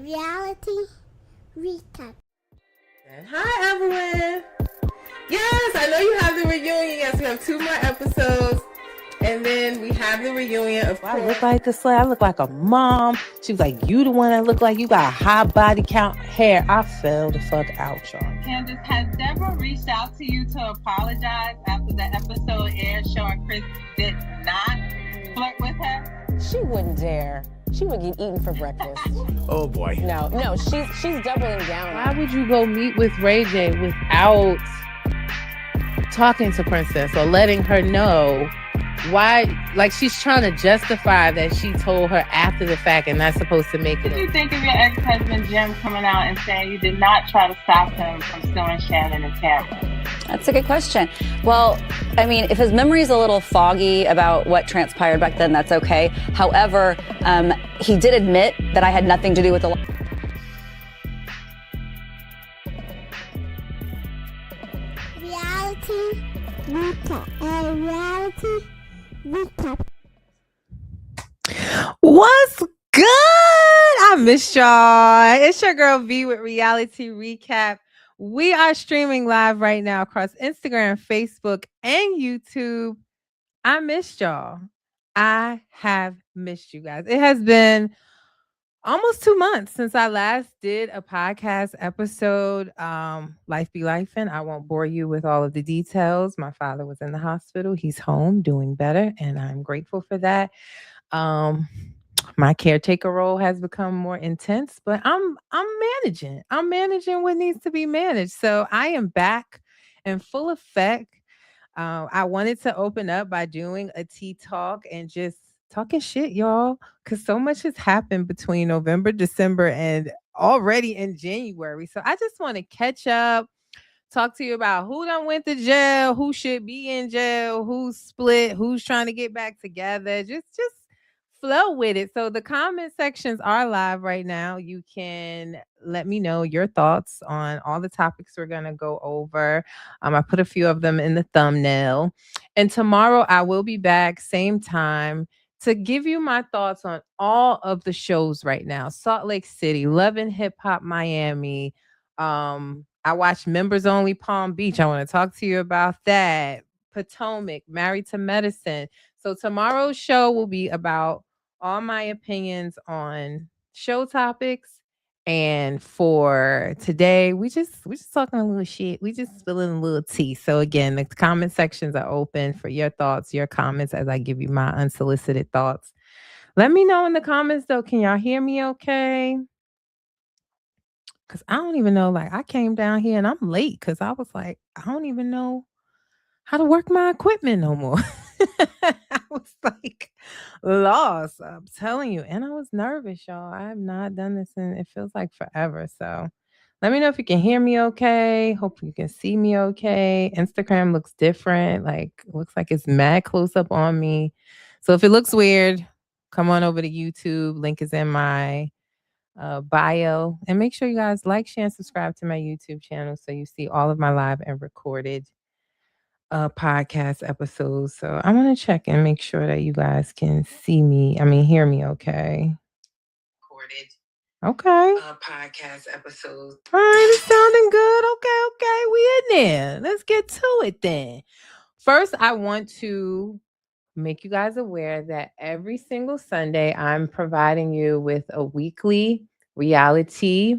Reality recap. Hi, Evelyn. Yes, I know you have the reunion. Yes, we have 2 more episodes. And then we have the reunion, of course. I look like the slay. I look like a mom. She was like, you the one that look like you got a high body count hair. I fell the fuck out, y'all. Candace, has Deborah reached out to you to apologize after the episode aired showing Chris did not flirt with her? She wouldn't dare. She would get eaten for breakfast. Oh boy. No, she's doubling down. Why would you go meet with Ray J without talking to Princess or letting her know why? Like, she's trying to justify that she told her after the fact and not supposed to make it. What do you think of your ex-husband Jim coming out and saying you did not try to stop him from suing Shannon and Tamara? That's a good question. Well, I mean, if his memory is a little foggy about what transpired back then, that's okay. However, he did admit that I had nothing to do with the Reality recap. Reality recap. What's good? I missed y'all. It's your girl V with Reality Recap. We are streaming live right now across Instagram, Facebook, and YouTube. I missed y'all. I have missed you guys. It has been almost 2 months since I last did a podcast episode. Life be lifing. I won't bore you with all of the details. My father was in the hospital. He's home doing better, and I'm grateful for that. My caretaker role has become more intense, but I'm managing. I'm managing what needs to be managed. So I am back in full effect. I wanted to open up by doing a tea talk and just talking shit, y'all, because so much has happened between November, December, and already in January. So I just want to catch up, talk to you about who done went to jail, who should be in jail, who's split, who's trying to get back together. Just flow with it. So the comment sections are live right now. You can let me know your thoughts on all the topics we're going to go over. I put a few of them in the thumbnail. And tomorrow I will be back same time to give you my thoughts on all of the shows right now. Salt Lake City, Love and Hip Hop Miami. I watched Members Only Palm Beach. I want to talk to you about that. Potomac, Married to Medicine. So tomorrow's show will be about all my opinions on show topics. And for today, we just talking a little shit. We just spilling a little tea. So again, the comment sections are open for your thoughts, your comments as I give you my unsolicited thoughts. Let me know in the comments though. Can y'all hear me okay? Cause I don't even know. Like, I came down here and I'm late because I was like, I don't even know how to work my equipment no more. I was like lost. I'm telling you. And I was nervous, y'all. I have not done this and it feels like forever. So let me know if you can hear me okay. Hope you can see me okay. Instagram looks different. Like, looks like it's mad close up on me. So if it looks weird, come on over to YouTube. Link is in my bio. And make sure you guys like, share, and subscribe to my YouTube channel so you see all of my live and recorded podcast episodes. So I want to check and make sure that you guys can see me. I mean, hear me okay. Recorded. Okay. Podcast episodes. All right, it's sounding good. Okay. We in there. Let's get to it then. First, I want to make you guys aware that every single Sunday, I'm providing you with a weekly reality.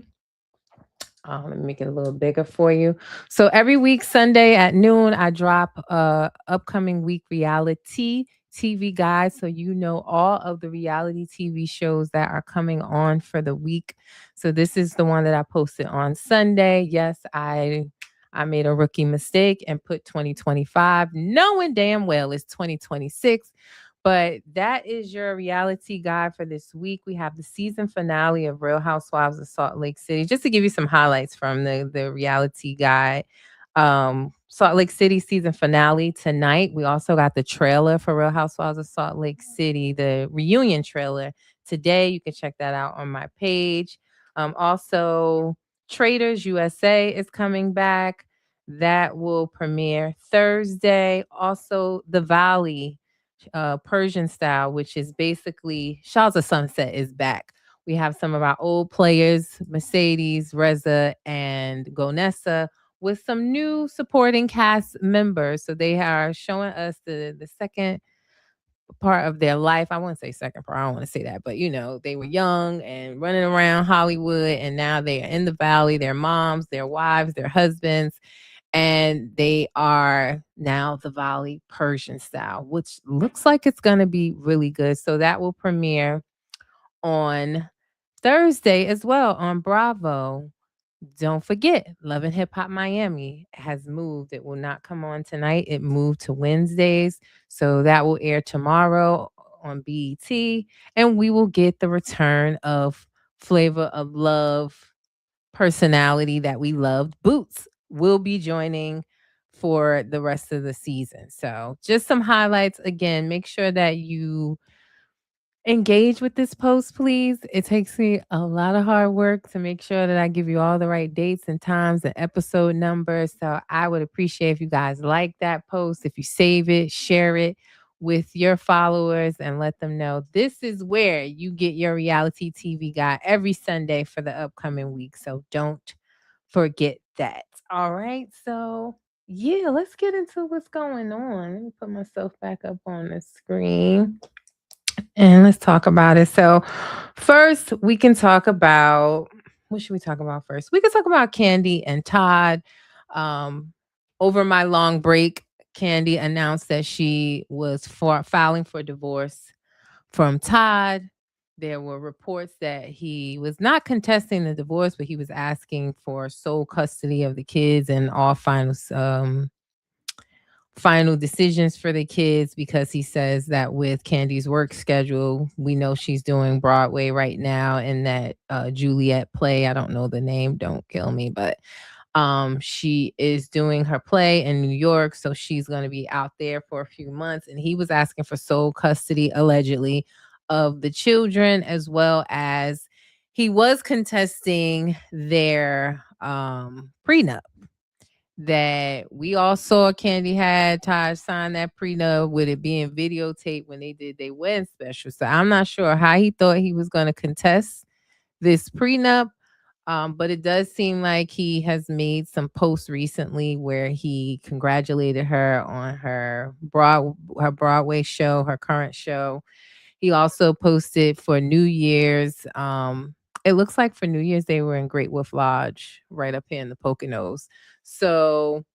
Let me make it a little bigger for you. So every week, Sunday at noon, I drop upcoming week reality TV guide. So you know all of the reality TV shows that are coming on for the week. So this is the one that I posted on Sunday. Yes, I made a rookie mistake and put 2025, knowing damn well it's 2026. But that is your reality guide for this week. We have the season finale of Real Housewives of Salt Lake City. Just to give you some highlights from the reality guide. Salt Lake City season finale tonight. We also got the trailer for Real Housewives of Salt Lake City, the reunion trailer today. You can check that out on my page. Also, Traders USA is coming back. That will premiere Thursday. Also, The Valley, Persian Style, which is basically Shahs of Sunset is back We have some of our old players, Mercedes, Reza, and Gonessa, with some new supporting cast members. So they are showing us the second part of their life. I wouldn't say second part. I don't want to say that, but they were young and running around Hollywood, and now they are in the valley. Their moms, their wives, their husbands, and they are now the Valley Persian style, which looks like it's going to be really good. So that will premiere on Thursday as well on Bravo. Don't forget, Love and Hip Hop Miami has moved. It will not come on tonight. It moved to Wednesdays. So that will air tomorrow on BET. And we will get the return of Flavor of Love personality that we loved. Boots will be joining for the rest of the season. So just some highlights. Again, make sure that you engage with this post, please. It takes me a lot of hard work to make sure that I give you all the right dates and times and episode numbers. So I would appreciate if you guys like that post, if you save it, share it with your followers, and let them know this is where you get your reality TV guide every Sunday for the upcoming week. So don't forget that. All right. So yeah, let's get into what's going on. Let me put myself back up on the screen. And let's talk about it. So, first, we can talk about what should we talk about first? We can talk about Kandi and Todd. Over my long break, Kandi announced that she was filing for divorce from Todd. There were reports that he was not contesting the divorce, but he was asking for sole custody of the kids and all final decisions for the kids, because he says that with Kandi's work schedule, we know she's doing Broadway right now in that Juliet play. I don't know the name, don't kill me, but she is doing her play in New York, so she's going to be out there for a few months. And he was asking for sole custody, allegedly, of the children, as well as he was contesting their prenup that we all saw. Kandi had Todd sign that prenup with it being videotaped when they did their wedding special. So I'm not sure how he thought he was going to contest this prenup. But it does seem like he has made some posts recently where he congratulated her on her Broadway show, her current show. He also posted for New Year's. It looks like for New Year's they were in Great Wolf Lodge, right up here in the Poconos. So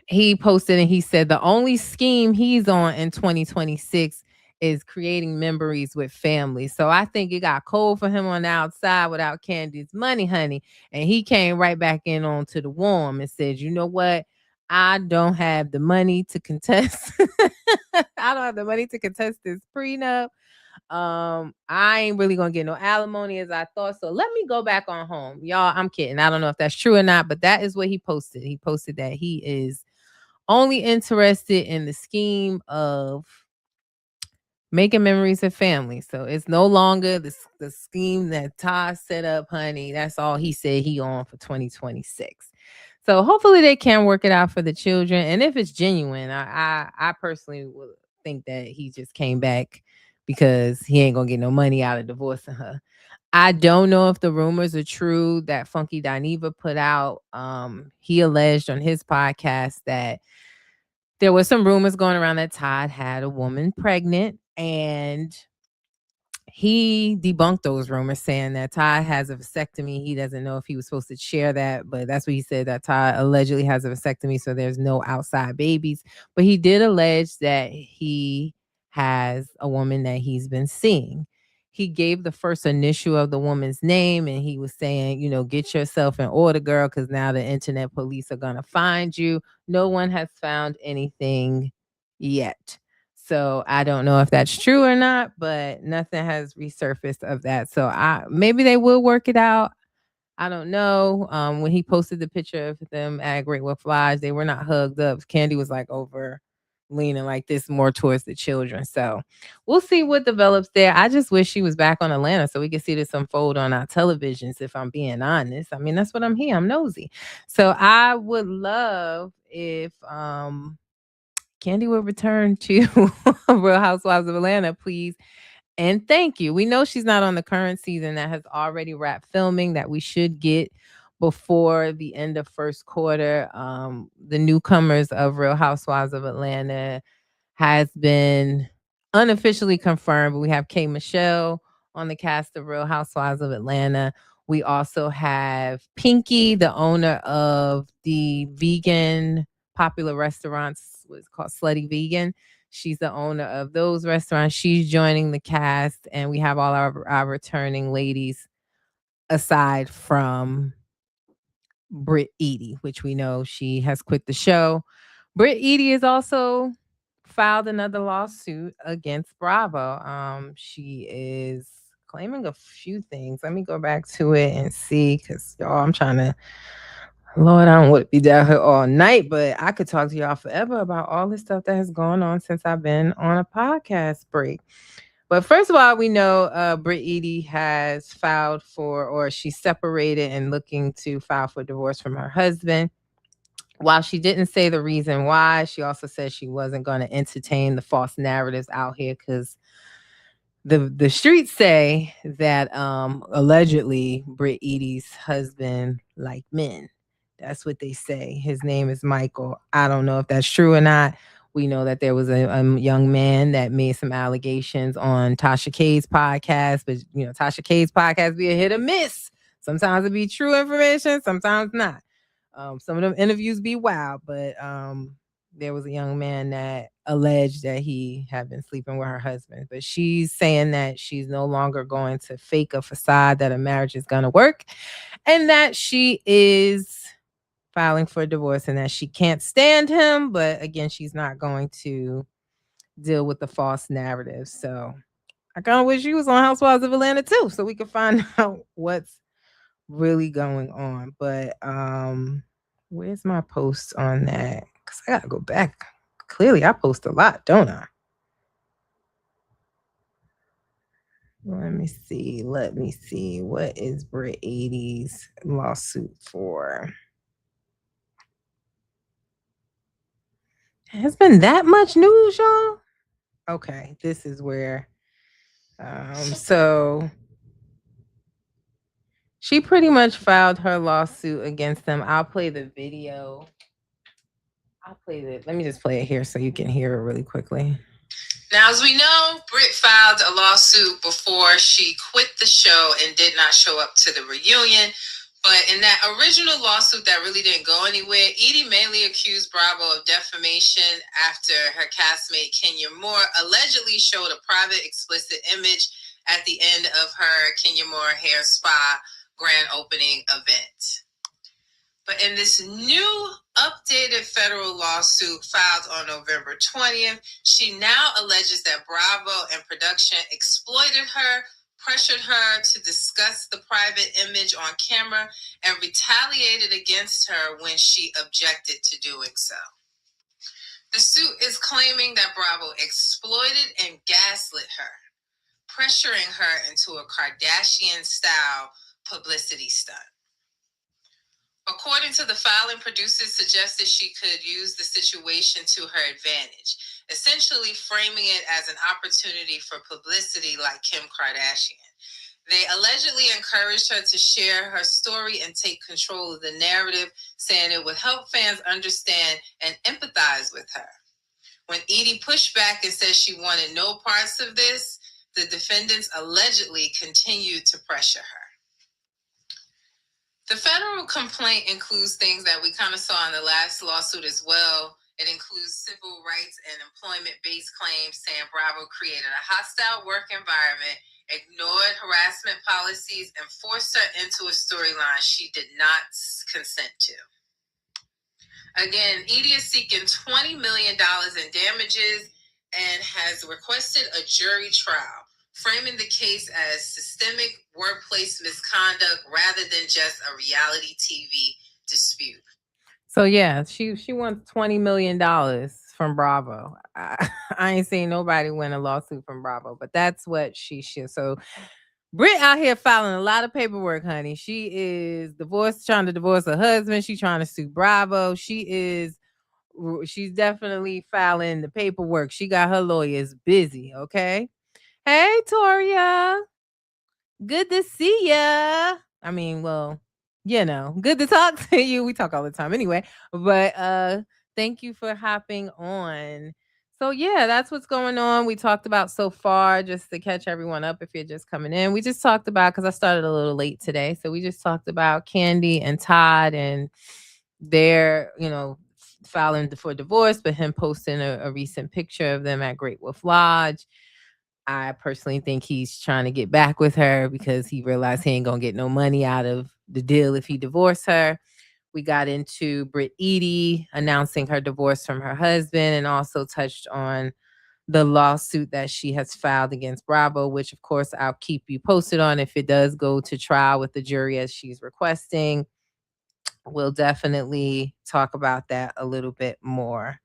he posted and he said the only scheme he's on in 2026 is creating memories with family. So I think it got cold for him on the outside without Kandi's money, honey. And he came right back in onto the warm and said, you know what? I don't have the money to contest. I don't have the money to contest this prenup. I ain't really gonna get no alimony as I thought. So let me go back on home. Y'all, I'm kidding. I don't know if that's true or not, but that is what he posted. He posted that he is only interested in the scheme of making memories of family. So it's no longer the scheme that Todd set up, honey. That's all he said he on for 2026. So hopefully they can work it out for the children. And if it's genuine, I personally would think that he just came back because he ain't gonna get no money out of divorcing her. I don't know if the rumors are true that Funky Dineva put out. He alleged on his podcast that there was some rumors going around that Todd had a woman pregnant, and he debunked those rumors, saying that Todd has a vasectomy. He doesn't know if he was supposed to share that, but that's what he said, that Todd allegedly has a vasectomy, so there's no outside babies. But he did allege that he has a woman that he's been seeing. He gave the first initial of the woman's name, and he was saying, get yourself in order, girl, because now the internet police are going to find you. No one has found anything yet. So I don't know if that's true or not, but nothing has resurfaced of that. So maybe they will work it out. I don't know. When he posted the picture of them at Great Wolf Lodge, they were not hugged up. Kandi was like over leaning like this more towards the children. So we'll see what develops there. I just wish she was back on Atlanta so we could see this unfold on our televisions, if I'm being honest. I mean, that's what I'm here. I'm nosy. So I would love if Kandi would return to Real Housewives of Atlanta, please. And thank you. We know she's not on the current season that has already wrapped filming that we should get before the end of first quarter. The newcomers of Real Housewives of Atlanta has been unofficially confirmed. We have K. Michelle on the cast of Real Housewives of Atlanta. We also have Pinky, the owner of the vegan popular restaurants, what's called Slutty Vegan. She's the owner of those restaurants. She's joining the cast, and we have all our returning ladies aside from Britt Eady, which we know she has quit the show. Britt Eady has also filed another lawsuit against Bravo. She is claiming a few things. Let me go back to it and see, because y'all, I'm trying to. Lord, I don't want to be down here all night, but I could talk to y'all forever about all this stuff that has gone on since I've been on a podcast break. But first of all, we know Britt Eady has filed for, or she's separated and looking to file for divorce from her husband. While she didn't say the reason why, she also said she wasn't going to entertain the false narratives out here because the streets say that allegedly Britt Eady's husband liked men. That's what they say. His name is Michael. I don't know if that's true or not. We know that there was a young man that made some allegations on Tasha K's podcast, but you know, Tasha K's podcast be a hit or miss. Sometimes it be true information, sometimes not. Some of them interviews be wild, but there was a young man that alleged that he had been sleeping with her husband. But she's saying that she's no longer going to fake a facade that a marriage is going to work, and that she is filing for divorce and that she can't stand him. But again, she's not going to deal with the false narrative. So I kind of wish she was on Housewives of Atlanta too, so we could find out what's really going on. But where's my post on that? Because I gotta go back. Clearly I post a lot, don't I? Let me see. What is Britt Eady's lawsuit for? Has been that much news, y'all? Okay, this is where so she pretty much filed her lawsuit against them. I'll play the video. Let me just play it here so you can hear it really quickly. Now, as we know, Britt filed a lawsuit before she quit the show and did not show up to the reunion. But in that original lawsuit that really didn't go anywhere, Eady mainly accused Bravo of defamation after her castmate Kenya Moore allegedly showed a private explicit image at the end of her Kenya Moore hair spa grand opening event. But in this new updated federal lawsuit filed on November 20th, she now alleges that Bravo and production exploited her, pressured her to discuss the private image on camera, and retaliated against her when she objected to doing so. The suit is claiming that Bravo exploited and gaslit her, pressuring her into a Kardashian-style publicity stunt. According to the filing, producers suggested she could use the situation to her advantage, essentially framing it as an opportunity for publicity like Kim Kardashian. They allegedly encouraged her to share her story and take control of the narrative, saying it would help fans understand and empathize with her. When Eady pushed back and said she wanted no parts of this, the defendants allegedly continued to pressure her. The federal complaint includes things that we kind of saw in the last lawsuit as well. It includes civil rights and employment-based claims saying Bravo created a hostile work environment, ignored harassment policies, and forced her into a storyline she did not consent to. Again, Eady is seeking $20 million in damages and has requested a jury trial, framing the case as systemic workplace misconduct rather than just a reality TV dispute. So yeah, she wants $20 million from Bravo. I ain't seen nobody win a lawsuit from Bravo, but that's what she should. So Britt out here filing a lot of paperwork, honey. She is trying to divorce her husband. She's trying to sue Bravo. She's definitely filing the paperwork. She got her lawyers busy, okay? Hey, Toria. Good to see ya. I mean, well, good to talk to you. We talk all the time anyway. But thank you for hopping on. So yeah, that's what's going on. We talked about so far, just to catch everyone up if you're just coming in. We just talked about, because I started a little late today. So we just talked about Candy and Todd and their, filing for divorce, but him posting a recent picture of them at Great Wolf Lodge. I personally think he's trying to get back with her because he realized he ain't gonna get no money out of the deal if he divorced her. We got into Britt Eady announcing her divorce from her husband, and also touched on the lawsuit that she has filed against Bravo, which of course I'll keep you posted on if it does go to trial with the jury as she's requesting. We'll definitely talk about that a little bit more.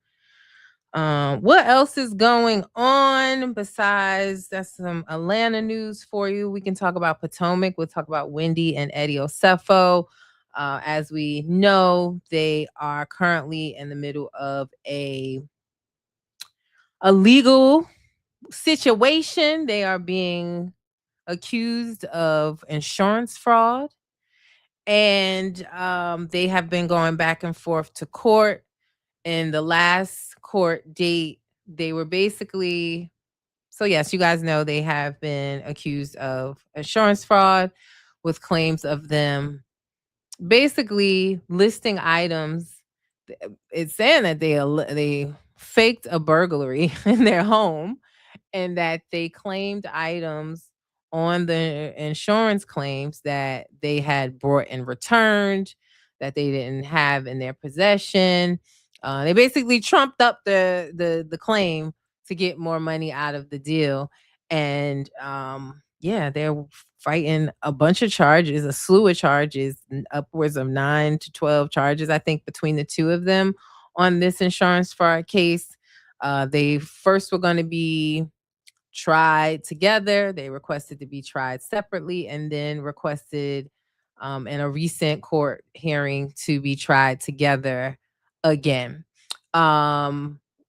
What else is going on besides that's some Atlanta news for you? We can talk about Potomac. We'll talk about Wendy and Eddie Osefo. As we know, they are currently in the middle of a legal situation. They are being accused of insurance fraud, and they have been going back and forth to court. In the last court date, they were basically, so yes, you guys know they have been accused of insurance fraud with claims of them basically listing items. It's saying that they faked a burglary in their home, and that they claimed items on the insurance claims that they had brought and returned, that they didn't have in their possession. They basically trumped up the claim to get more money out of the deal. And yeah, they're fighting a bunch of charges, a slew of charges, upwards of 9 to 12 charges, I think, between the two of them on this insurance fraud case. They first were going to be tried together. They requested to be tried separately, and then requested in a recent court hearing to be tried together again,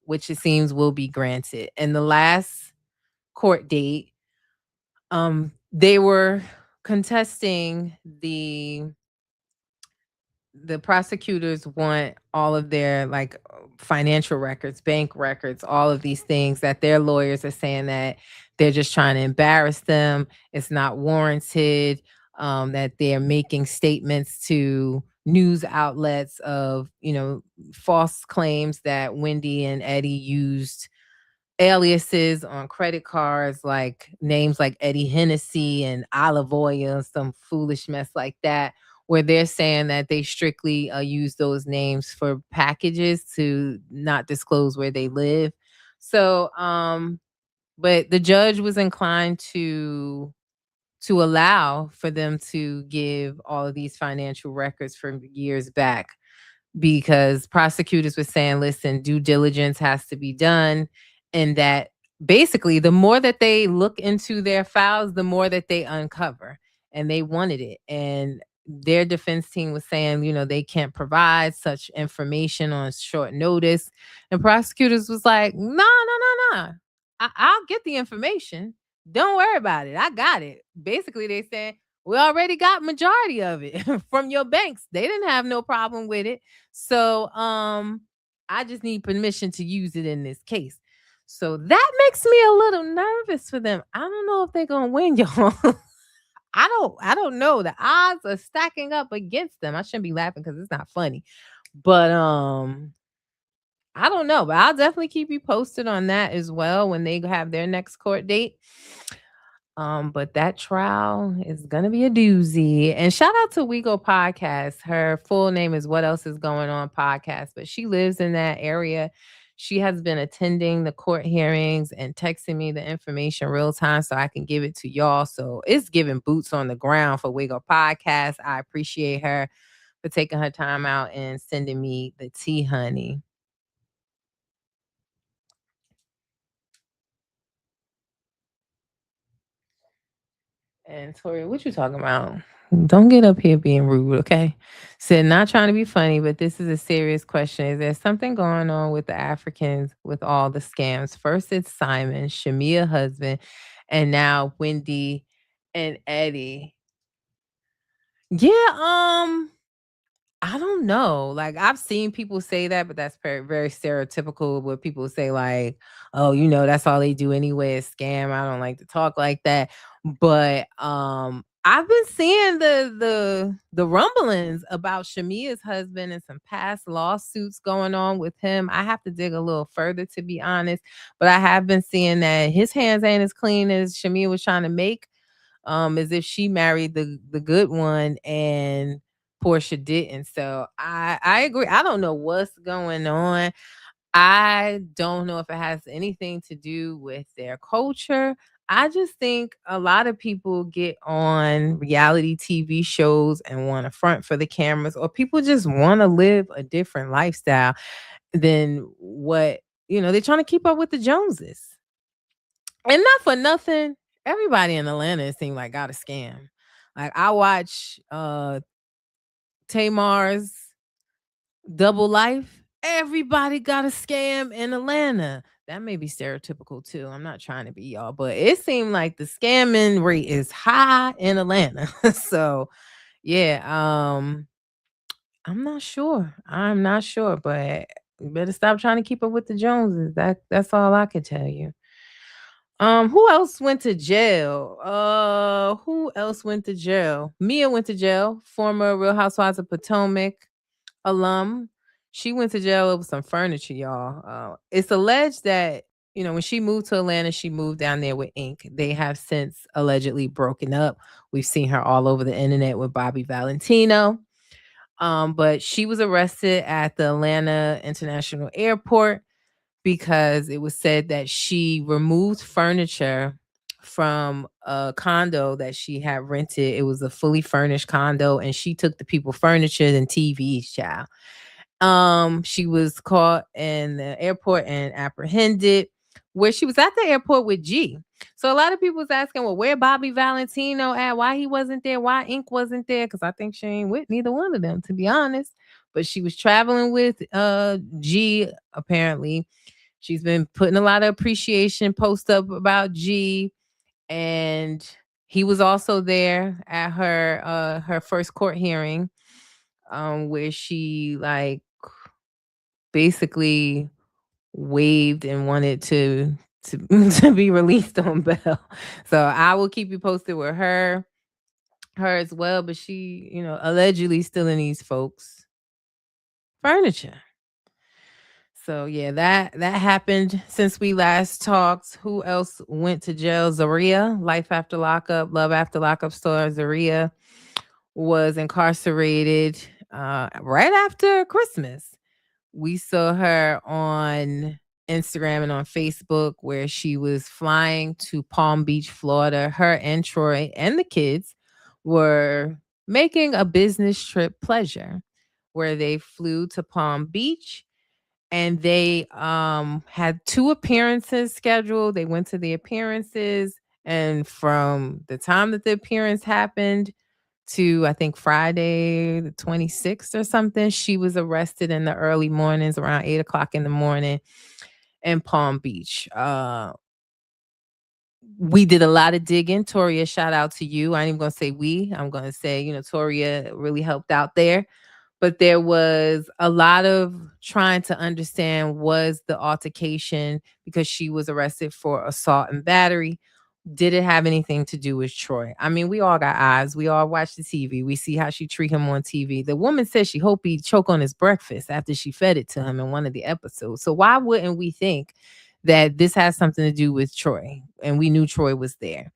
which it seems will be granted. And the last court date, they were contesting the prosecutors want all of their financial records, bank records, all of these things that their lawyers are saying that they're just trying to embarrass them. It's not warranted. That they're making statements to news outlets of, false claims that Wendy and Eddie used aliases on credit cards, like names like Eddie Hennessy and Olive Oil, some foolish mess like that, where they're saying that they strictly use those names for packages to not disclose where they live. So, but the judge was inclined to allow for them to give all of these financial records from years back, because prosecutors were saying, listen, due diligence has to be done. And that basically the more that they look into their files, the more that they uncover. And they wanted it. And their defense team was saying, they can't provide such information on short notice. And prosecutors was like, no. I'll get the information. Don't worry about it. I got it. Basically, they said, we already got majority of it from your banks. They didn't have no problem with it. So I just need permission to use it in this case. So that makes me a little nervous for them. I don't know if they're gonna win, y'all. I don't know. The odds are stacking up against them. I shouldn't be laughing because it's not funny. But I don't know. But I'll definitely keep you posted on that as well when they have their next court date. But that trial is gonna be a doozy. And shout out to WeGo Podcast. Her full name is What Else Is Going On Podcast, but she lives in that area. She has been attending the court hearings and texting me the information real time so I can give it to y'all. So it's giving boots on the ground for WeGo Podcast. I appreciate her for taking her time out and sending me the tea, honey. And Tori, what you talking about? Don't get up here being rude, okay? Said not trying to be funny, but this is a serious question. Is there something going on with the Africans with all the scams? First, it's Simon, Shamia husband, and now Wendy and Eddie. Yeah, I don't know. Like I've seen people say that, but that's very, very stereotypical. Where people say like, "Oh, that's all they do anyway is scam." I don't like to talk like that, but I've been seeing the rumblings about Shamia's husband and some past lawsuits going on with him. I have to dig a little further to be honest, but I have been seeing that his hands ain't as clean as Shamia was trying to make. As if she married the good one and Portia didn't. So I agree. I don't know what's going on. I don't know if it has anything to do with their culture. I just think a lot of people get on reality TV shows and want to front for the cameras, or people just want to live a different lifestyle than what, they're trying to keep up with the Joneses. And not for nothing, everybody in Atlanta it seemed like got a scam. Like I watch Tamar's Double Life. Everybody got a scam in Atlanta. That may be stereotypical too. I'm not trying to be y'all, but it seemed like the scamming rate is high in Atlanta. So yeah, I'm not sure. I'm not sure, but you better stop trying to keep up with the Joneses. That's all I can tell you. Who else went to jail? Who else went to jail? Mia went to jail, former Real Housewives of Potomac alum. She went to jail over some furniture, y'all. It's alleged that, when she moved to Atlanta, she moved down there with Ink. They have since allegedly broken up. We've seen her all over the internet with Bobby Valentino. But she was arrested at the Atlanta International Airport because it was said that she removed furniture from a condo that she had rented. It was a fully furnished condo, and she took the people furniture and TVs, child. She was caught in the airport and apprehended, where she was at the airport with G. So a lot of people was asking, well, where Bobby Valentino at? Why he wasn't there? Why Ink wasn't there? Because I think she ain't with neither one of them, to be honest. But she was traveling with G, apparently. She's been putting a lot of appreciation posts up about G, and he was also there at her first court hearing, where she like basically waived and wanted to to be released on bail. So I will keep you posted with her as well. But she, allegedly stealing these folks' furniture. So yeah, that happened since we last talked. Who else went to jail? Zaria, Life After Lockup, Love After Lockup star Zaria was incarcerated right after Christmas. We saw her on Instagram and on Facebook where she was flying to Palm Beach, Florida. Her and Troy and the kids were making a business trip pleasure where they flew to Palm Beach, and they had 2 appearances scheduled. They went to the appearances, and from the time that the appearance happened to I think Friday the 26th or something, she was arrested in the early mornings around 8 o'clock in the morning in Palm Beach. We did a lot of digging. Toria, shout out to you. I ain't even gonna say we. I'm gonna say, Toria really helped out there. But there was a lot of trying to understand, was the altercation because she was arrested for assault and battery? Did it have anything to do with Troy? I mean, we all got eyes. We all watch the TV. We see how she treat him on TV. The woman said she hoped he choke on his breakfast after she fed it to him in one of the episodes. So why wouldn't we think that this has something to do with Troy? And we knew Troy was there.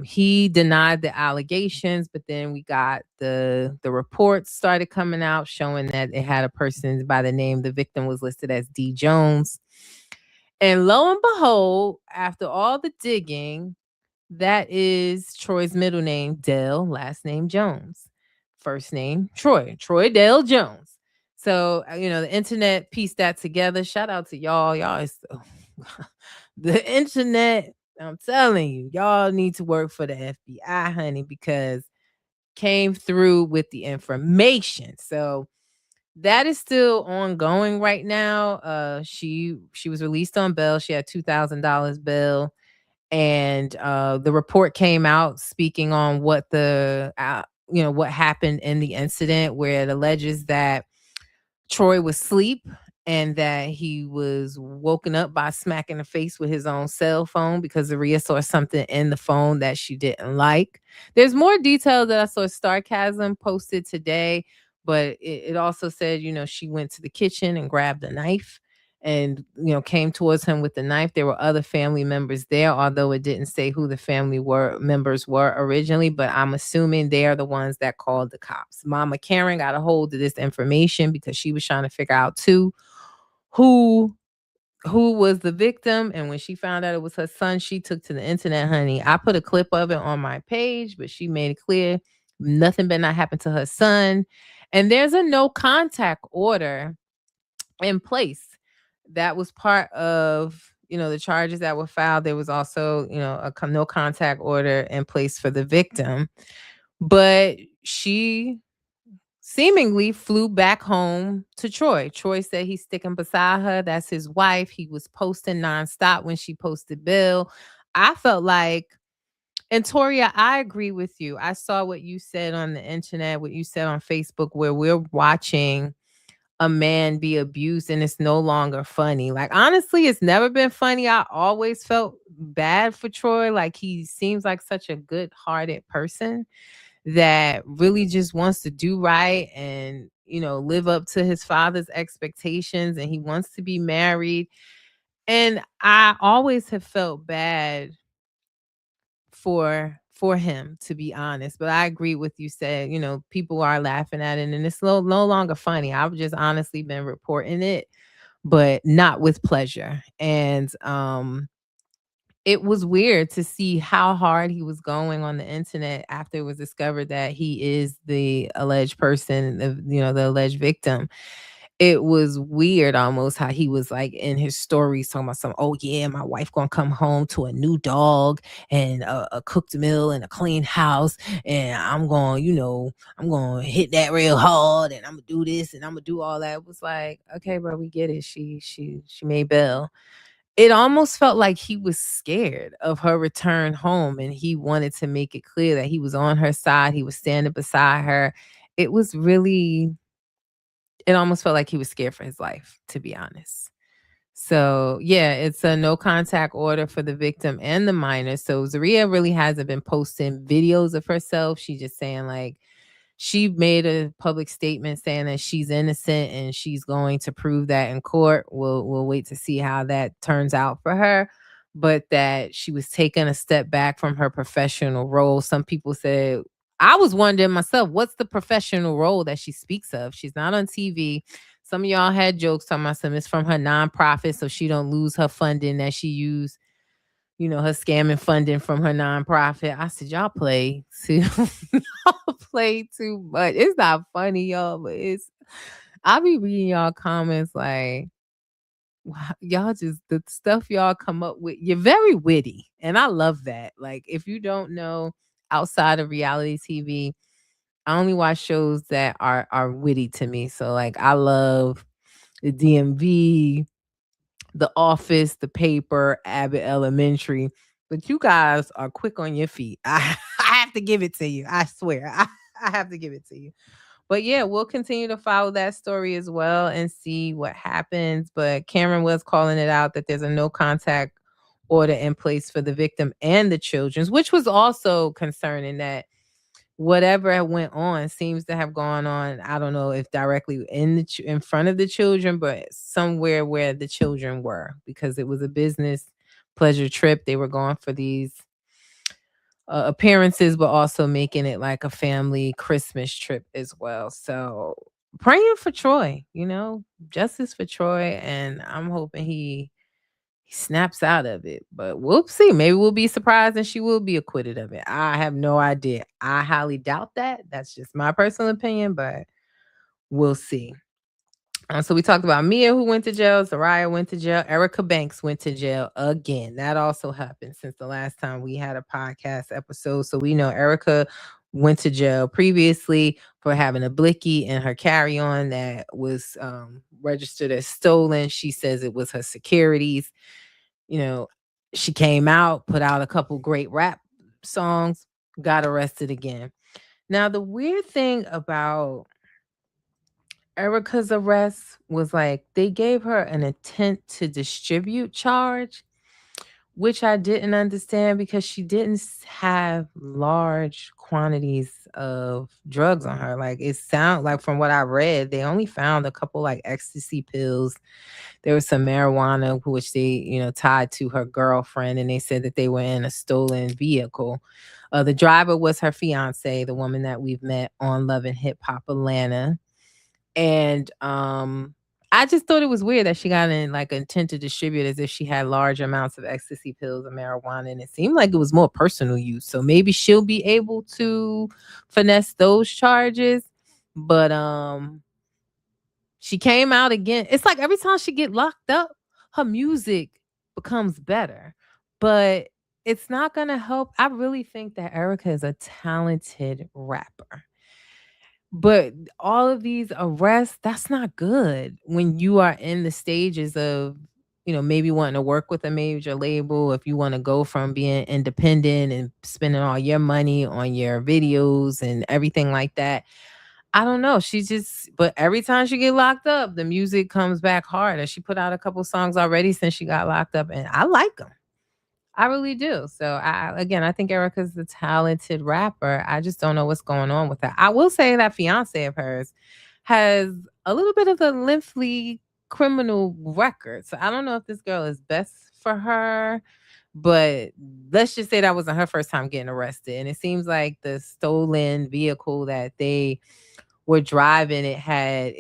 He denied the allegations, but then we got the reports started coming out showing that it had a person by the name, the victim was listed as D. Jones. And lo and behold, after all the digging, that is Troy's middle name, Dale, last name Jones. First name, Troy Dale Jones. So, the internet pieced that together. Shout out to y'all. Y'all is the internet. I'm telling you, y'all need to work for the FBI, honey, because came through with the information. So that is still ongoing right now. She was released on bail. She had $2,000 bail, And the report came out speaking on what what happened in the incident, where it alleges that Troy was asleep and that he was woken up by smacking the face with his own cell phone because Zaria saw something in the phone that she didn't like. There's more detail that I saw Starcasm posted today, but it also said, she went to the kitchen and grabbed a knife and, came towards him with the knife. There were other family members there, although it didn't say who the members were originally, but I'm assuming they are the ones that called the cops. Mama Karen got a hold of this information because she was trying to figure out too who was the victim. And when she found out it was her son, she took to the internet, honey. I put a clip of it on my page, but she made it clear nothing better not happen to her son. And there's a no contact order in place. That was part of, the charges that were filed. There was also, a no contact order in place for the victim. But she seemingly flew back home to Troy. Troy said he's sticking beside her. That's his wife. He was posting nonstop when she posted Bill. I felt like, and Toria, I agree with you. I saw what you said on the internet, what you said on Facebook, where we're watching a man be abused and it's no longer funny. Like, honestly, it's never been funny. I always felt bad for Troy. Like, he seems like such a good-hearted person that really just wants to do right and, live up to his father's expectations, and he wants to be married. And I always have felt bad for him, to be honest. But I agree with you said, people are laughing at it and it's no longer funny. I've just honestly been reporting it, but not with pleasure. And it was weird to see how hard he was going on the internet after it was discovered that he is the alleged person, the alleged victim. It was weird almost how he was like in his stories talking about oh yeah, my wife gonna come home to a new dog and a cooked meal and a clean house, and I'm gonna hit that real hard, and I'm gonna do this and I'm gonna do all that. It was like, okay, bro, we get it. She made bail. It almost felt like he was scared of her return home, and he wanted to make it clear that he was on her side. He was standing beside her. It almost felt like he was scared for his life, to be honest. So yeah, it's a no contact order for the victim and the minor. So Zaria really hasn't been posting videos of herself. She's just saying, like, she made a public statement saying that she's innocent and she's going to prove that in court. We'll wait to see how that turns out for her. But that she was taking a step back from her professional role. Some people said, I was wondering myself, what's the professional role that she speaks of? She's not on TV. Some of y'all had jokes talking about it's from her nonprofit, so she don't lose her funding that she used, her scamming funding from her nonprofit. I said, y'all play too, y'all play too much. It's not funny, y'all, but I'll be reading y'all comments like, wow, y'all just, the stuff y'all come up with, you're very witty. And I love that. Like, if you don't know, outside of reality TV, I only watch shows that are witty to me. So like, I love the DMV, The Office, The Paper, Abbott Elementary. But you guys are quick on your feet. I have to give it to you. I swear. I have to give it to you. But yeah, we'll continue to follow that story as well and see what happens. But Cameron was calling it out that there's a no contact order in place for the victim and the children's, which was also concerning, that whatever went on seems to have gone on. I don't know if directly in front of the children, but somewhere where the children were, because it was a business pleasure trip. They were going for these appearances, but also making it like a family Christmas trip as well. So praying for Troy, justice for Troy, and I'm hoping he snaps out of it. But we'll see. Maybe we'll be surprised and she will be acquitted of it. I have no idea. I highly doubt that. That's just my personal opinion, but we'll see. So we talked about Mia, who went to jail. Zaria went to jail. Erica Banks went to jail again. That also happened since the last time we had a podcast episode. So we know Erica went to jail previously for having a blicky in her carry-on that was registered as stolen. She says it was her securities. she came out, put out a couple great rap songs, got arrested again. Now, the weird thing about Erica's arrest was like they gave her an intent to distribute charge, which I didn't understand because she didn't have large quantities of drugs on her. Like it sound like from what I read, they only found a couple like ecstasy pills. There was some marijuana which they, tied to her girlfriend, and they said that they were in a stolen vehicle. The driver was her fiance, the woman that we've met on Love and Hip Hop Atlanta. And I just thought it was weird that she got in like intent to distribute as if she had large amounts of ecstasy pills and marijuana. And it seemed like it was more personal use. So maybe she'll be able to finesse those charges. But she came out again. It's like every time she get locked up, her music becomes better. But it's not gonna help. I really think that Erica is a talented rapper. But all of these arrests, that's not good when you are in the stages of, maybe wanting to work with a major label. If you want to go from being independent and spending all your money on your videos and everything like that. I don't know. But every time she get locked up, the music comes back hard. And she put out a couple songs already since she got locked up, and I like them. I really do. So I think Erica's a talented rapper. I just don't know what's going on with her. I will say that fiance of hers has a little bit of a lengthy criminal record. So I don't know if this girl is best for her, but let's just say that wasn't her first time getting arrested. And it seems like the stolen vehicle that they were driving, it had,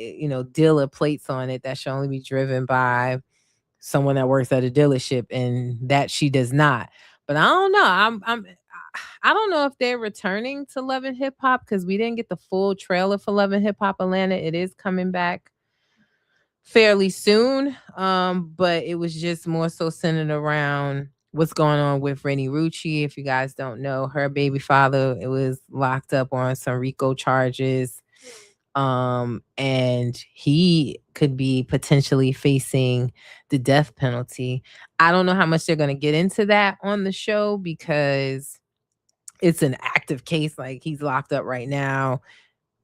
dealer plates on it that should only be driven by someone that works at a dealership, and that she does not. But I don't know. I don't know if they're returning to Love and Hip Hop because we didn't get the full trailer for Love and Hip Hop Atlanta. It is coming back fairly soon. But it was just more so centered around what's going on with Rennie Rucci. If you guys don't know, her baby father, it was locked up on some RICO charges. And he could be potentially facing the death penalty. I don't know how much they're going to get into that on the show because it's an active case. Like he's locked up right now.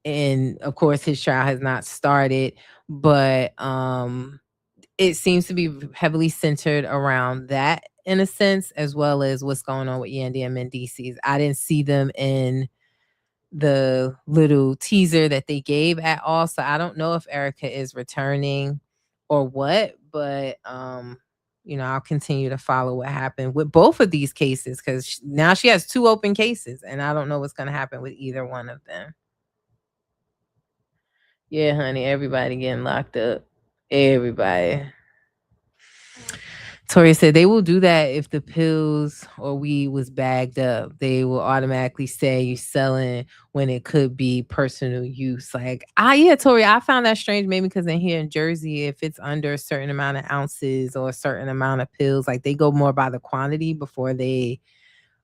And of course his trial has not started, but it seems to be heavily centered around that in a sense, as well as what's going on with Yandy and Mendeecees. I didn't see them in the little teaser that they gave at all. So I don't know if Erica is returning or what, but I'll continue to follow what happened with both of these cases because now she has 2 open cases and I don't know what's going to happen with either one of them. Yeah, honey, everybody getting locked up. Everybody. Tori said they will do that if the pills or weed was bagged up. They will automatically say you're selling when it could be personal use. Like, yeah, Tori, I found that strange maybe because in here in Jersey, if it's under a certain amount of ounces or a certain amount of pills, like they go more by the quantity before they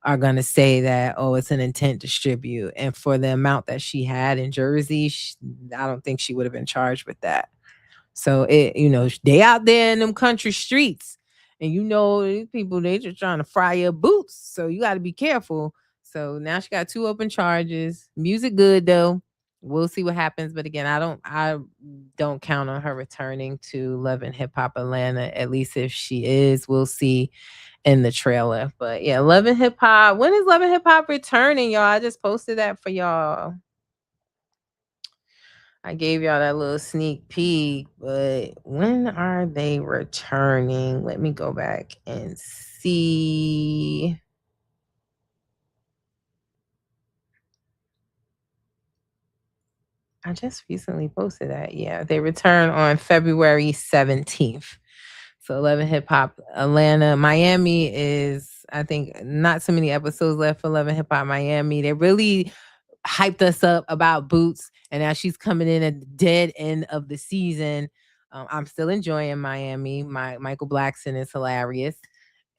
are going to say that, oh, it's an intent to distribute. And for the amount that she had in Jersey, I don't think she would have been charged with that. So, they out there in them country streets. And these people, they just trying to fry your boots. So you got to be careful. So now she got 2 open charges. Music good though. We'll see what happens. But again, I don't count on her returning to Love and Hip Hop Atlanta. At least if she is, we'll see in the trailer. But yeah, Love and Hip Hop. When is Love and Hip Hop returning, y'all? I just posted that for y'all. I gave y'all that little sneak peek, but when are they returning? Let me go back and see. I just recently posted that. Yeah, they return on February 17th. So 11 Hip Hop Atlanta. Miami is, I think, not so many episodes left for 11 Hip Hop Miami. They really hyped us up about Boots, and now she's coming in at the dead end of the season. I'm still enjoying Miami. Michael Blackson is hilarious,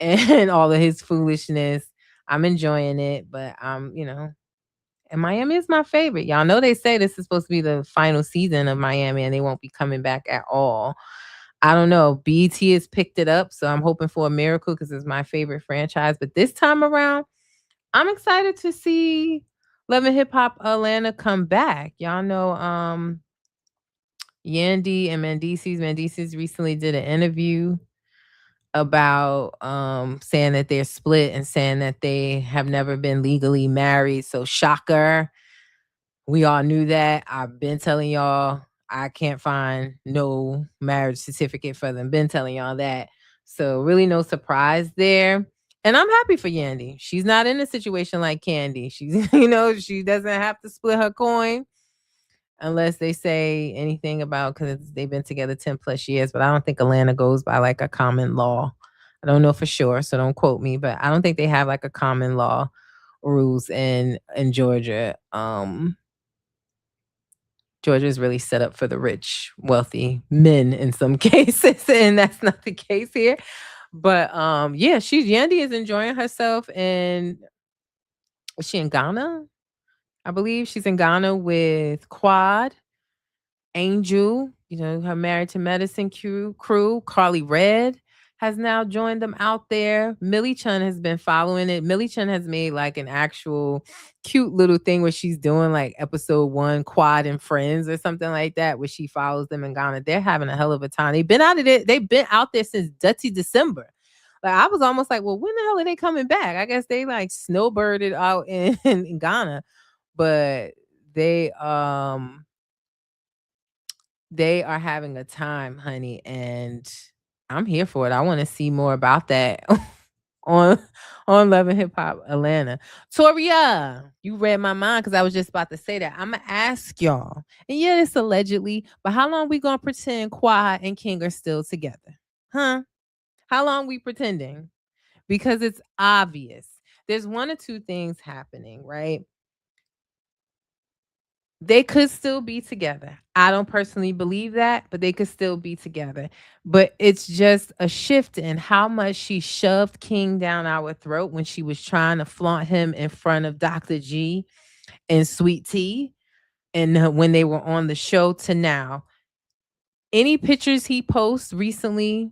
and all of his foolishness. I'm enjoying it, but and Miami is my favorite. Y'all know they say this is supposed to be the final season of Miami, and they won't be coming back at all. I don't know. BET has picked it up, so I'm hoping for a miracle because it's my favorite franchise. But this time around, I'm excited to see Love and Hip Hop Atlanta come back. Y'all know Yandy and Mendeecees recently did an interview about saying that they're split and saying that they have never been legally married. So shocker. We all knew that. I've been telling y'all I can't find no marriage certificate for them. Been telling y'all that. So really no surprise there. And I'm happy for Yandy. She's not in a situation like Candy. She's, she doesn't have to split her coin unless they say anything about because they've been together 10 plus years. But I don't think Atlanta goes by like a common law. I don't know for sure, so don't quote me, but I don't think they have like a common law rules in Georgia. Georgia is really set up for the rich, wealthy men in some cases, and that's not the case here. But yeah, Yandy is enjoying herself, and is she in Ghana? I believe she's in Ghana with Quad, Angel, her Married to Medicine crew. Carly Red has now joined them out there. Millie Chun has been following it. Millie Chun has made like an actual cute little thing where she's doing like episode 1 Quad and Friends or something like that, where she follows them in Ghana. They're having a hell of a time. They've been out there since Dirty December. Like I was almost like, well, when the hell are they coming back? I guess they like snowbirded out in Ghana, but they are having a time, honey, and I'm here for it. I want to see more about that on Love and Hip Hop Atlanta. Toria, you read my mind because I was just about to say that. I'm gonna ask y'all, and yeah, it's allegedly, but how long we gonna pretend Quad and King are still together? Huh? How long we pretending? Because it's obvious. There's one or two things happening, right? They could still be together. I don't personally believe that, but they could still be together. But it's just a shift in how much she shoved King down our throat when she was trying to flaunt him in front of Dr. G and Sweet Tea, and when they were on the show to now. Any pictures he posts recently,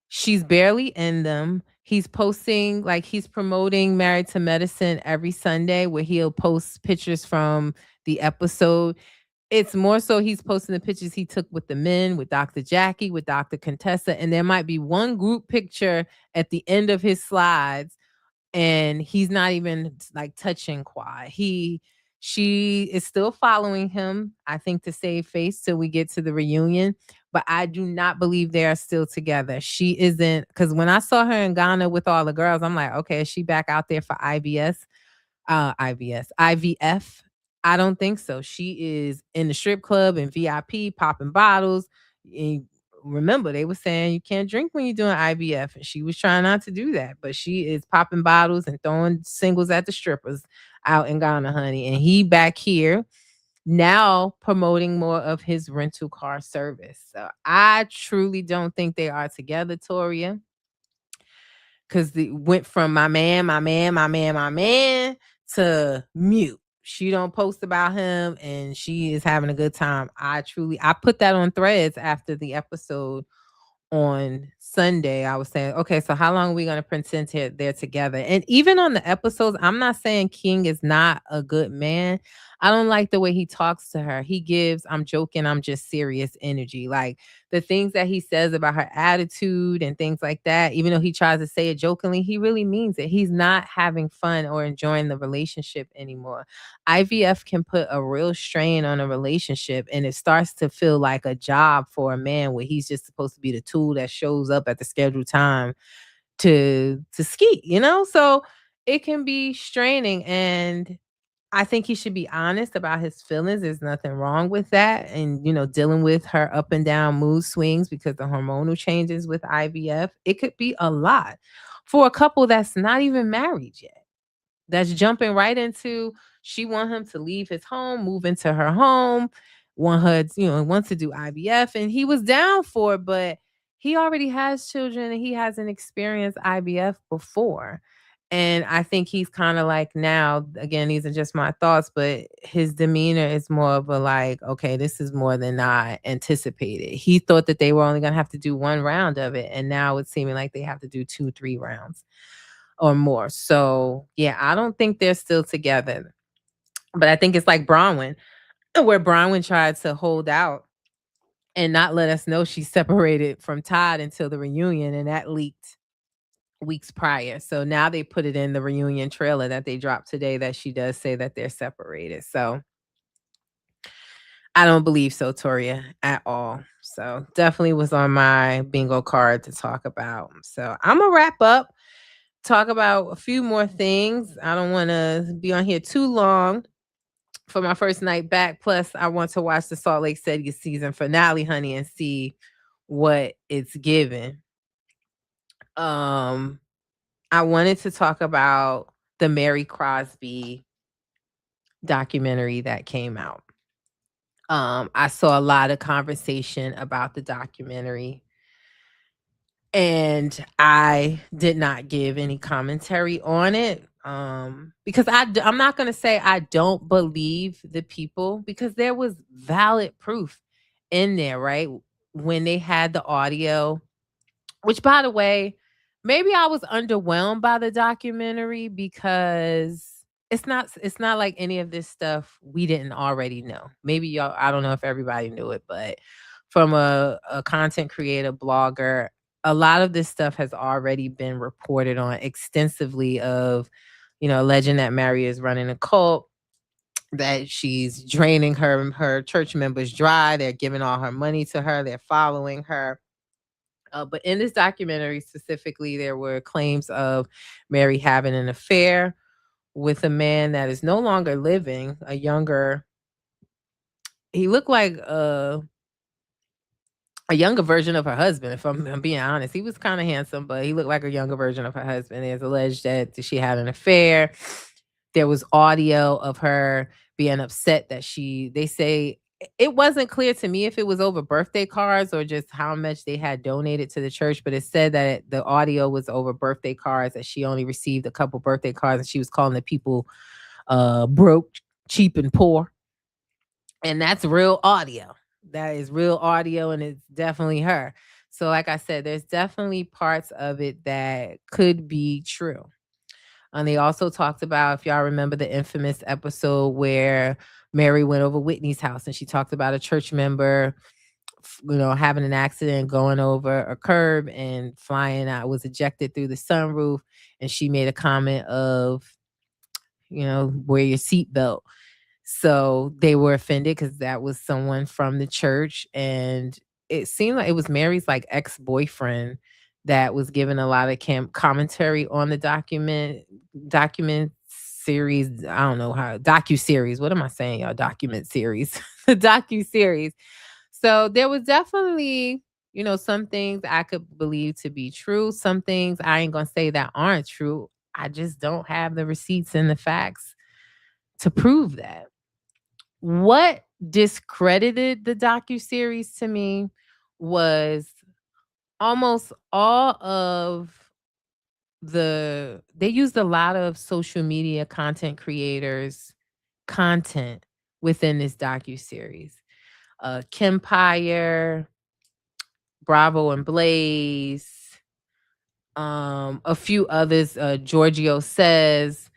she's barely in them. He's posting, like he's promoting Married to Medicine every Sunday where he'll post pictures from the episode. It's more so he's posting the pictures he took with the men, with Dr. Jackie, with Dr. Contessa, and there might be one group picture at the end of his slides, and he's not even like touching Quad. She is still following him, I think, to save face till we get to the reunion. But I do not believe they are still together. She isn't, because when I saw her in Ghana with all the girls, I'm like, okay, is she back out there for IVF? I don't think so. She is in the strip club and VIP popping bottles. And remember, they were saying you can't drink when you're doing IVF, and she was trying not to do that, but she is popping bottles and throwing singles at the strippers out in Ghana, honey. And he back here now promoting more of his rental car service. So I truly don't think they are together, Toria, because they went from my man to mute. She don't post about him, and she is having a good time. I put that on Threads after the episode on Sunday. I was saying, okay, so how long are we going to pretend they're together? And even on the episodes, I'm not saying King is not a good man. I don't like the way he talks to her. He gives, I'm joking, I'm just serious energy. Like the things that he says about her attitude and things like that, even though he tries to say it jokingly, he really means it. He's not having fun or enjoying the relationship anymore. IVF can put a real strain on a relationship, and it starts to feel like a job for a man where he's just supposed to be the tool that shows up at the scheduled time to ski, So it can be straining, and I think he should be honest about his feelings. There's nothing wrong with that. And, dealing with her up and down mood swings because the hormonal changes with IVF, it could be a lot for a couple that's not even married yet. That's jumping right into, she want him to leave his home, move into her home, wants to do IVF. And he was down for it, but he already has children and he hasn't experienced IVF before. And I think he's kind of like now, again, these are just my thoughts, but his demeanor is more of a like, okay, this is more than I anticipated. He thought that they were only going to have to do one round of it. And now it's seeming like they have to do 2, 3 rounds or more. So, yeah, I don't think they're still together. But I think it's like Bronwyn, where Bronwyn tried to hold out and not let us know she's separated from Todd until the reunion. And that leaked weeks prior. So now they put it in the reunion trailer that they dropped today that she does say that they're separated. So I don't believe so, Toria, at all. So definitely was on my bingo card to talk about. So I'm gonna wrap up, talk about a few more things. I don't want to be on here too long for my first night back. Plus, I want to watch the Salt Lake City season finale, honey, and see what it's given. I wanted to talk about the Mary Crosby documentary that came out. I saw a lot of conversation about the documentary, and I did not give any commentary on it because I'm not going to say I don't believe the people, because there was valid proof in there, right? When they had the audio, which, by the way, maybe I was underwhelmed by the documentary because it's not like any of this stuff we didn't already know. Maybe y'all, I don't know if everybody knew it, but from a content creator, blogger, a lot of this stuff has already been reported on extensively of, alleging that Mary is running a cult, that she's draining her church members dry. They're giving all her money to her. They're following her. But in this documentary specifically, there were claims of Mary having an affair with a man that is no longer living, he looked like a younger version of her husband, if I'm being honest. He was kind of handsome, but he looked like a younger version of her husband. It's alleged that she had an affair. There was audio of her being upset that they say, it wasn't clear to me if it was over birthday cards or just how much they had donated to the church, but it said that the audio was over birthday cards, that she only received a couple birthday cards, and she was calling the people broke, cheap, and poor. And that's real audio. That is real audio, and it's definitely her. So like I said, there's definitely parts of it that could be true. And they also talked about, if y'all remember the infamous episode where Mary went over Whitney's house and she talked about a church member, having an accident, going over a curb and flying out, was ejected through the sunroof. And she made a comment of, wear your seatbelt. So they were offended because that was someone from the church. And it seemed like it was Mary's like ex-boyfriend that was given a lot of commentary on the document series. I don't know how, docu-series. What am I saying, y'all? Document series. The docu-series. So there was definitely, some things I could believe to be true. Some things I ain't going to say that aren't true. I just don't have the receipts and the facts to prove that. What discredited the docu-series to me was almost all of they used a lot of social media content creators' content within this docu-series. Kempire, Bravo and Blaze, a few others, Giorgio Says,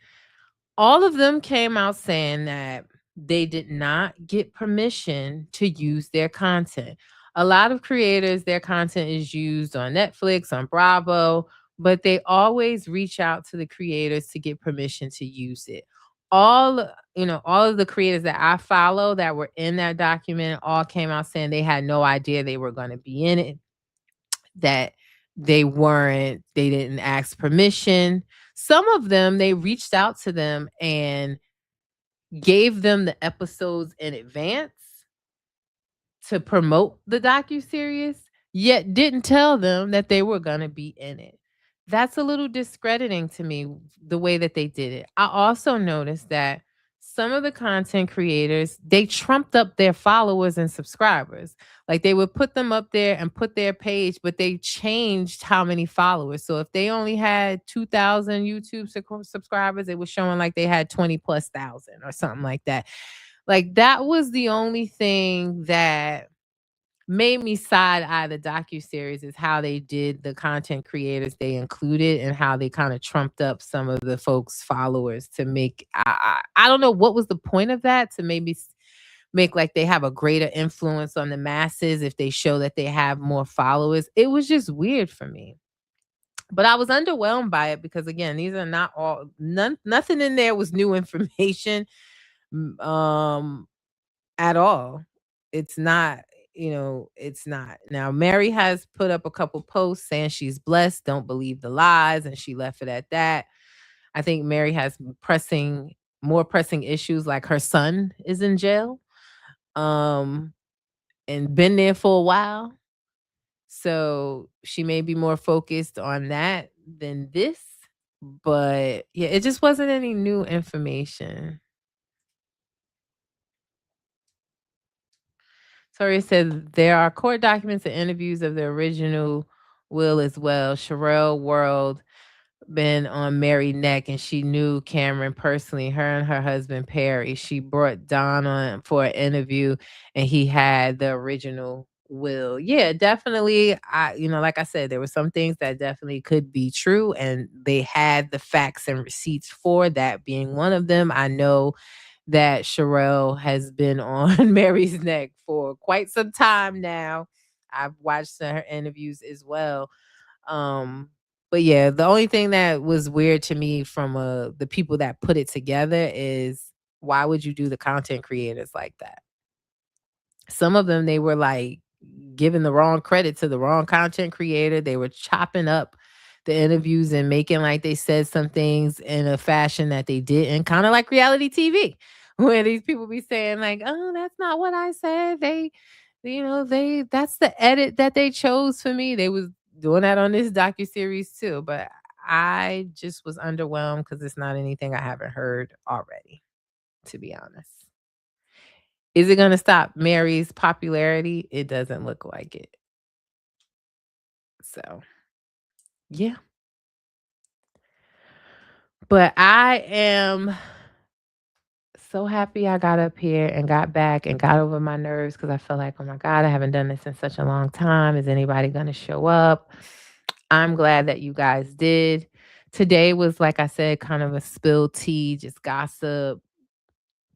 all of them came out saying that they did not get permission to use their content. A lot of creators, their content is used on Netflix, on Bravo, but they always reach out to the creators to get permission to use it. All of the creators that I follow that were in that document all came out saying they had no idea they were going to be in it, that they didn't ask permission. Some of them, they reached out to them and gave them the episodes in advance to promote the docuseries, yet didn't tell them that they were going to be in it. That's a little discrediting to me, the way that they did it. I also noticed that some of the content creators, they trumped up their followers and subscribers. Like they would put them up there and put their page, but they changed how many followers. So if they only had 2,000 YouTube subscribers, it was showing like they had 20 plus thousand or something like that. Like that was the only thing that made me side eye the docuseries, is how they did the content creators they included and how they kind of trumped up some of the folks' followers to make. I don't know what was the point of that, to maybe make like they have a greater influence on the masses if they show that they have more followers. It was just weird for me. But I was underwhelmed by it because again, these are not all nothing in there was new information at all. It's not, it's not. Now, Mary has put up a couple posts saying she's blessed, don't believe the lies, and she left it at that. I think Mary has more pressing issues, like her son is in jail, and been there for a while. So she may be more focused on that than this. But yeah, it just wasn't any new information. Tori said there are court documents and interviews of the original will as well. Sherelle World been on Mary's neck, and she knew Cameron personally, her and her husband Perry. She brought Don on for an interview, and he had the original will. Yeah, definitely. Like I said, there were some things that definitely could be true, and they had the facts and receipts for that being one of them. I know that Sherelle has been on Mary's neck for quite some time now. I've watched her interviews as well. But yeah, the only thing that was weird to me from the people that put it together is, why would you do the content creators like that? Some of them, they were like giving the wrong credit to the wrong content creator. They were chopping up the interviews and making like they said some things in a fashion that they didn't, kind of like reality TV, where these people be saying like, oh, that's not what I said. That's the edit that they chose for me. They was doing that on this docuseries too. But I just was underwhelmed because it's not anything I haven't heard already, to be honest. Is it going to stop Mary's popularity? It doesn't look like it. So, yeah. But I am so happy I got up here and got back and got over my nerves, because I feel like, oh my God, I haven't done this in such a long time. Is anybody going to show up? I'm glad that you guys did. Today was, like I said, kind of a spill tea, just gossip,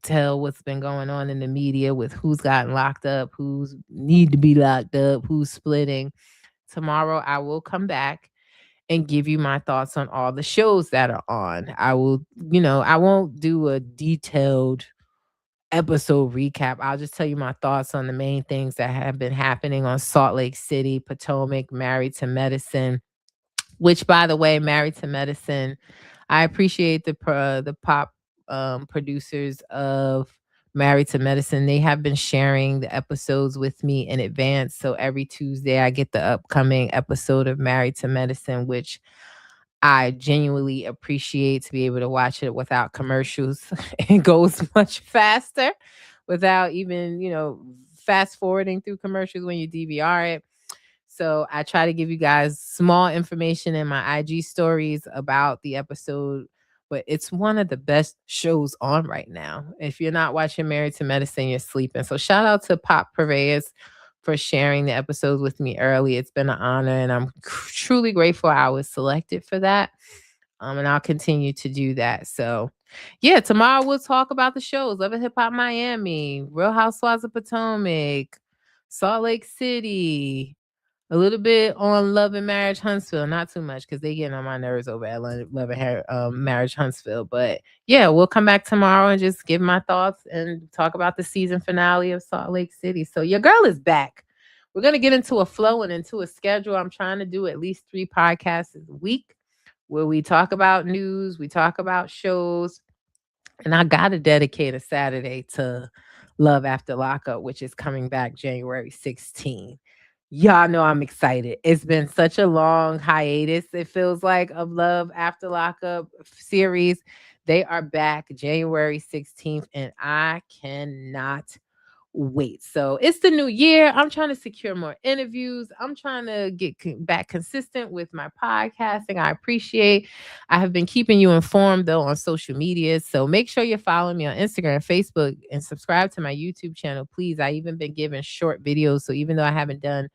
tell what's been going on in the media with who's gotten locked up, who's need to be locked up, who's splitting. Tomorrow I will come back and give you my thoughts on all the shows that are on. I will, I won't do a detailed episode recap. I'll just tell you my thoughts on the main things that have been happening on Salt Lake City, Potomac, Married to Medicine, which, by the way, Married to Medicine, I appreciate the pop producers of Married to Medicine. They have been sharing the episodes with me in advance. So every Tuesday I get the upcoming episode of Married to Medicine, which I genuinely appreciate, to be able to watch it without commercials. It goes much faster without even, fast forwarding through commercials when you DVR it. So I try to give you guys small information in my IG stories about the episode, but it's one of the best shows on right now. If you're not watching Married to Medicine, you're sleeping. So shout out to Pop Purveyors for sharing the episodes with me early. It's been an honor, and I'm truly grateful I was selected for that. And I'll continue to do that. So yeah, tomorrow we'll talk about the shows: Love and Hip Hop Miami, Real Housewives of Potomac, Salt Lake City, a little bit on Love and Marriage Huntsville, not too much because they getting on my nerves over at Love and Marriage Huntsville. But yeah, we'll come back tomorrow and just give my thoughts and talk about the season finale of Salt Lake City. So your girl is back. We're going to get into a flow and into a schedule. I'm trying to do at least 3 podcasts a week where we talk about news, we talk about shows, and I got to dedicate a Saturday to Love After Lockup, which is coming back January 16th. Y'all know I'm excited. It's been such a long hiatus, it feels like, of Love After Lockup series They are back January 16th, and I cannot wait. So it's the new year. I'm trying to secure more interviews. I'm trying to get back consistent with my podcasting. I have been keeping you informed though on social media. So make sure you're following me on Instagram, Facebook, and subscribe to my YouTube channel, please. I even been giving short videos. So even though I haven't done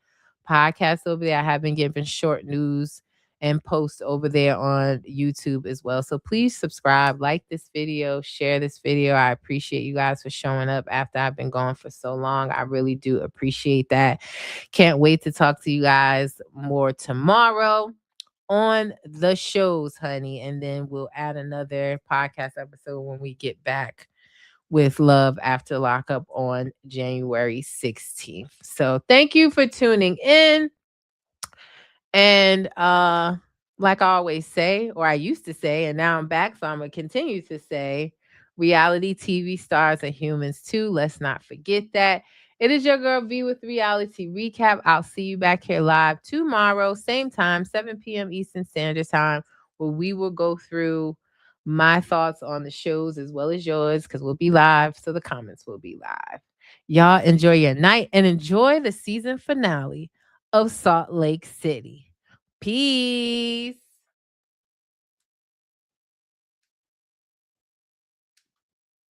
podcasts over there, I have been giving short news and post over there on YouTube as well. So please subscribe, like this video, share this video. I appreciate you guys for showing up after I've been gone for so long. I really do appreciate that. Can't wait to talk to you guys more tomorrow on the shows, honey. And then we'll add another podcast episode when we get back with Love After Lockup on January 16th. So thank you for tuning in. And like I always say, or I used to say, and now I'm back, so I'm going to continue to say, reality TV stars are humans too. Let's not forget that. It is your girl V with Reality Recap. I'll see you back here live tomorrow, same time, 7 p.m. Eastern Standard Time, where we will go through my thoughts on the shows as well as yours, because we'll be live, so the comments will be live. Y'all enjoy your night and enjoy the season finale of Salt Lake City. Peace.